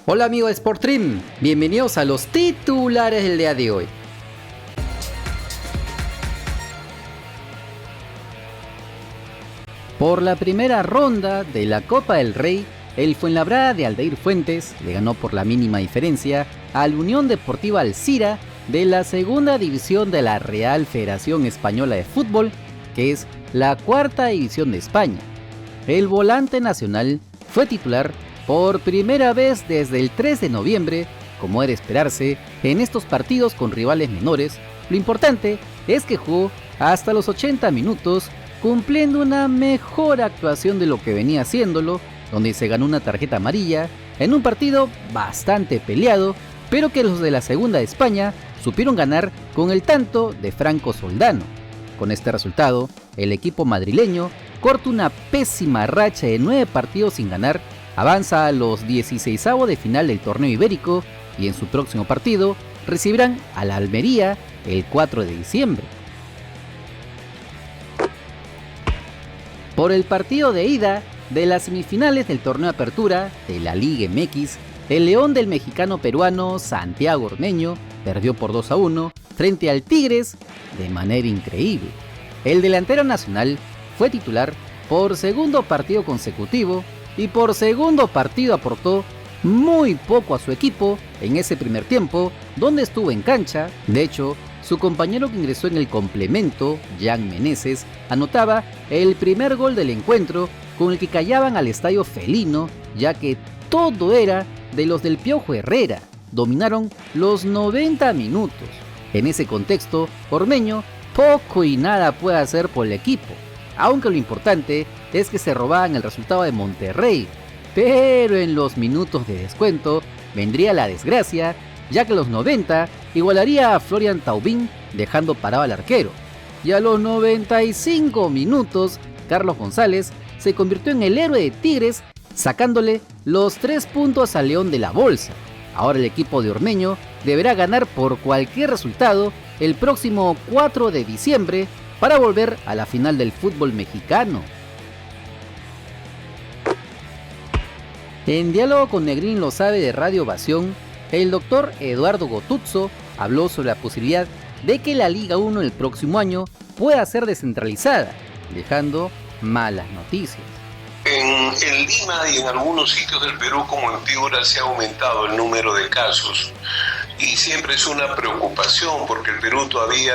Hola amigos de Sportstream, bienvenidos a los titulares del día de hoy. Por la primera ronda de la Copa del Rey, el Fuenlabrada de Aldair Fuentes le ganó por la mínima diferencia al Unión Deportiva Alcira de la segunda división de la Real Federación Española de Fútbol, que es la cuarta división de España. El volante nacional fue titular por primera vez desde el 3 de noviembre, como era de esperarse, en estos partidos con rivales menores. Lo importante es que jugó hasta los 80 minutos, cumpliendo una mejor actuación de lo que venía haciéndolo, donde se ganó una tarjeta amarilla en un partido bastante peleado, pero que los de la segunda de España supieron ganar con el tanto de Franco Soldano. Con este resultado, el equipo madrileño corta una pésima racha de 9 partidos sin ganar, avanza a los 16avos de final del torneo ibérico y en su próximo partido recibirán a la Almería el 4 de diciembre. Por el partido de ida de las semifinales del torneo Apertura de la Liga MX, el León del mexicano peruano Santiago Ormeño perdió por 2-1 frente al Tigres de manera increíble. El delantero nacional fue titular por segundo partido consecutivo y por segundo partido aportó muy poco a su equipo en ese primer tiempo, donde estuvo en cancha. De hecho, su compañero que ingresó en el complemento, Jan Meneses, anotaba el primer gol del encuentro, con el que callaban al estadio felino, ya que todo era de los del Piojo Herrera. Dominaron los 90 minutos. En ese contexto, Ormeño poco y nada puede hacer por el equipo, aunque lo importante es que se robaban el resultado de Monterrey. Pero en los minutos de descuento vendría la desgracia, ya que a los 90 igualaría a Florian Thauvin dejando parado al arquero. Y a los 95 minutos, Carlos González se convirtió en el héroe de Tigres, sacándole los 3 puntos al León de la bolsa. Ahora el equipo de Ormeño deberá ganar por cualquier resultado el próximo 4 de diciembre para volver a la final del fútbol mexicano. En diálogo con Negrín lo sabe de Radio Ovación, el doctor Eduardo Gotuzzo habló sobre la posibilidad de que la Liga 1 el próximo año pueda ser descentralizada, dejando malas noticias. En Lima y en algunos sitios del Perú como en Piura se ha aumentado el número de casos y siempre es una preocupación porque el Perú todavía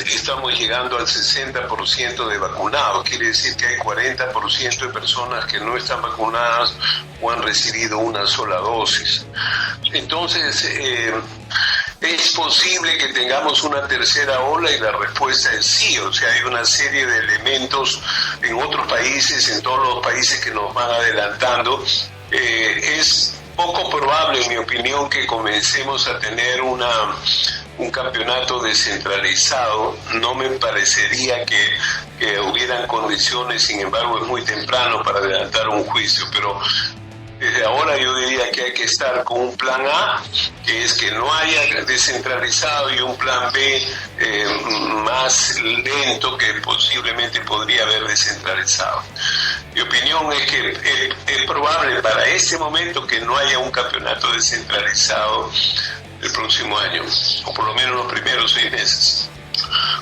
estamos llegando al 60% de vacunados, quiere decir que hay 40% de personas que no están vacunadas o han recibido una sola dosis. Entonces, ¿es posible que tengamos una tercera ola? Y la respuesta es sí. O sea, hay una serie de elementos en otros países, en todos los países que nos van adelantando. Es poco probable, en mi opinión, que comencemos a tener un campeonato descentralizado. No me parecería que hubieran condiciones, sin embargo, es muy temprano para adelantar un juicio, pero desde ahora yo diría que hay que estar con un plan A, que es que no haya descentralizado, y un plan B más lento, que posiblemente podría haber descentralizado. Mi opinión es que es probable para este momento que no haya un campeonato descentralizado el próximo año, o por lo menos los primeros 6 meses.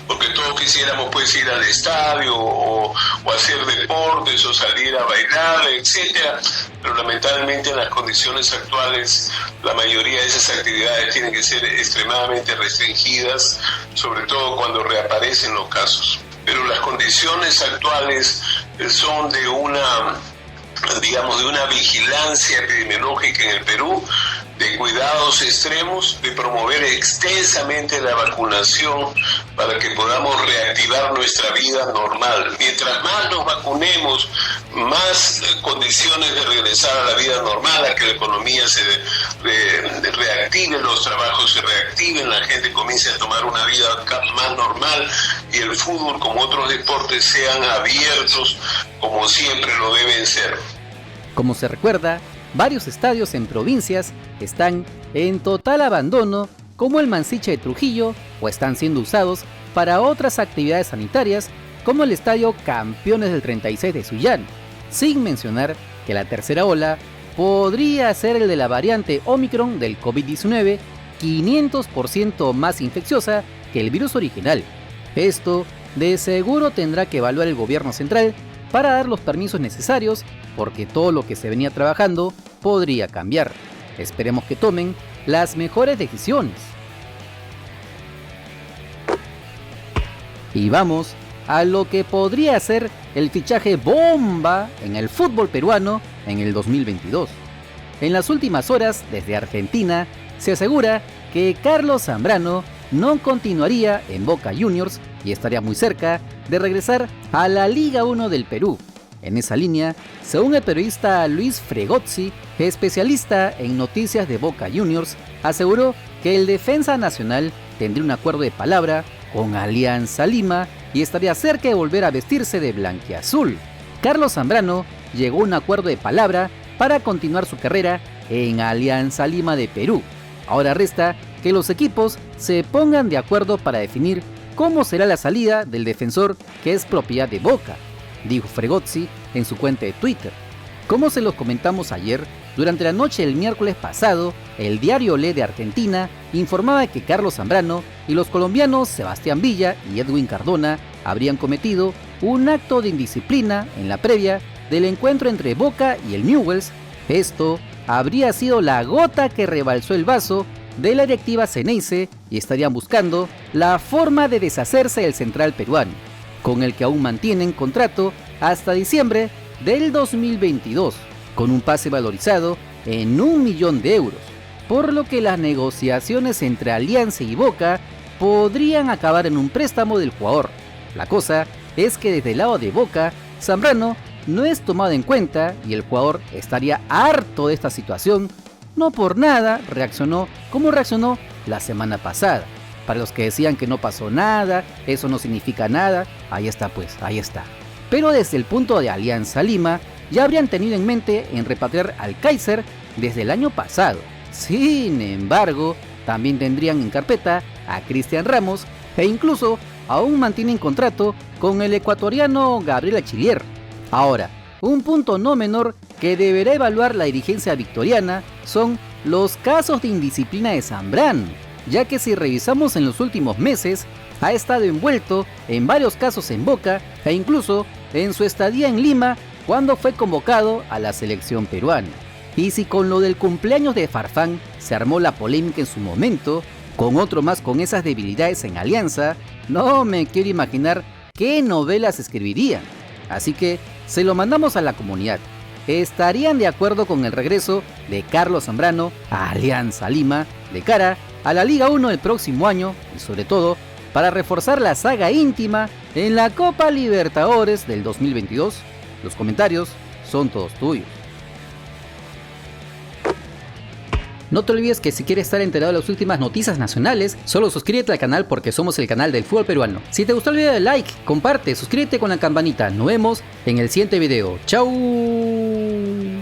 Porque todos quisiéramos pues ir al estadio o hacer deportes o salir a bailar, etcétera, pero lamentablemente en las condiciones actuales la mayoría de esas actividades tienen que ser extremadamente restringidas, sobre todo cuando reaparecen los casos. Pero las condiciones actuales son de una vigilancia epidemiológica en el Perú, de cuidados extremos, de promover extensamente la vacunación para que podamos reactivar nuestra vida normal. Mientras más nos vacunemos, más condiciones de regresar a la vida normal, a que la economía se reactive, los trabajos se reactiven, la gente comience a tomar una vida más normal y el fútbol, como otros deportes, sean abiertos como siempre lo deben ser. Como se recuerda, varios estadios en provincias están en total abandono, como el Mansiche de Trujillo, o están siendo usados para otras actividades sanitarias, como el Estadio Campeones del 36 de Sullán, sin mencionar que la tercera ola podría ser el de la variante Omicron del COVID-19, 500% más infecciosa que el virus original. Esto de seguro tendrá que evaluar el gobierno central para dar los permisos necesarios, porque todo lo que se venía trabajando podría cambiar. Esperemos que tomen las mejores decisiones. Y vamos a lo que podría ser el fichaje bomba en el fútbol peruano en el 2022. En las últimas horas, desde Argentina, se asegura que Carlos Zambrano no continuaría en Boca Juniors y estaría muy cerca de regresar a la Liga 1 del Perú. En esa línea, según el periodista Luis Fregozzi, especialista en noticias de Boca Juniors, aseguró que el defensa nacional tendría un acuerdo de palabra con Alianza Lima y estaría cerca de volver a vestirse de blanquiazul. Carlos Zambrano llegó a un acuerdo de palabra para continuar su carrera en Alianza Lima de Perú. Ahora resta que los equipos se pongan de acuerdo para definir cómo será la salida del defensor que es propiedad de Boca, dijo Fregozzi en su cuenta de Twitter. Como se los comentamos ayer, durante la noche del miércoles pasado, el diario Olé de Argentina informaba que Carlos Zambrano y los colombianos Sebastián Villa y Edwin Cardona habrían cometido un acto de indisciplina en la previa del encuentro entre Boca y el Newell's. Esto habría sido la gota que rebalsó el vaso de la directiva Ceneice y estarían buscando la forma de deshacerse del central peruano, con el que aún mantienen contrato hasta diciembre del 2022, con un pase valorizado en 1 millón de euros, por lo que las negociaciones entre Alianza y Boca podrían acabar en un préstamo del jugador. La cosa es que desde el lado de Boca, Zambrano no es tomado en cuenta y el jugador estaría harto de esta situación. No por nada reaccionó como reaccionó la semana pasada. Para los que decían que no pasó nada, eso no significa nada, ahí está pues, ahí está. Pero desde el punto de Alianza Lima, ya habrían tenido en mente en repatriar al Kaiser desde el año pasado. Sin embargo, también tendrían en carpeta a Cristian Ramos e incluso aún mantienen contrato con el ecuatoriano Gabriel Achillier. Ahora, un punto no menor que deberá evaluar la dirigencia victoriana son los casos de indisciplina de Zambrano, ya que si revisamos en los últimos meses, ha estado envuelto en varios casos en Boca e incluso en su estadía en Lima cuando fue convocado a la selección peruana. Y si con lo del cumpleaños de Farfán se armó la polémica en su momento, con otro más con esas debilidades en Alianza, no me quiero imaginar qué novelas escribirían. Así que se lo mandamos a la comunidad. ¿Estarían de acuerdo con el regreso de Carlos Zambrano a Alianza Lima de cara a la Liga 1 del próximo año y sobre todo para reforzar la saga íntima en la Copa Libertadores del 2022? Los comentarios son todos tuyos. No te olvides que si quieres estar enterado de las últimas noticias nacionales, solo suscríbete al canal porque somos el canal del fútbol peruano. Si te gustó el video, dale like, comparte, suscríbete con la campanita. Nos vemos en el siguiente video. ¡Chau!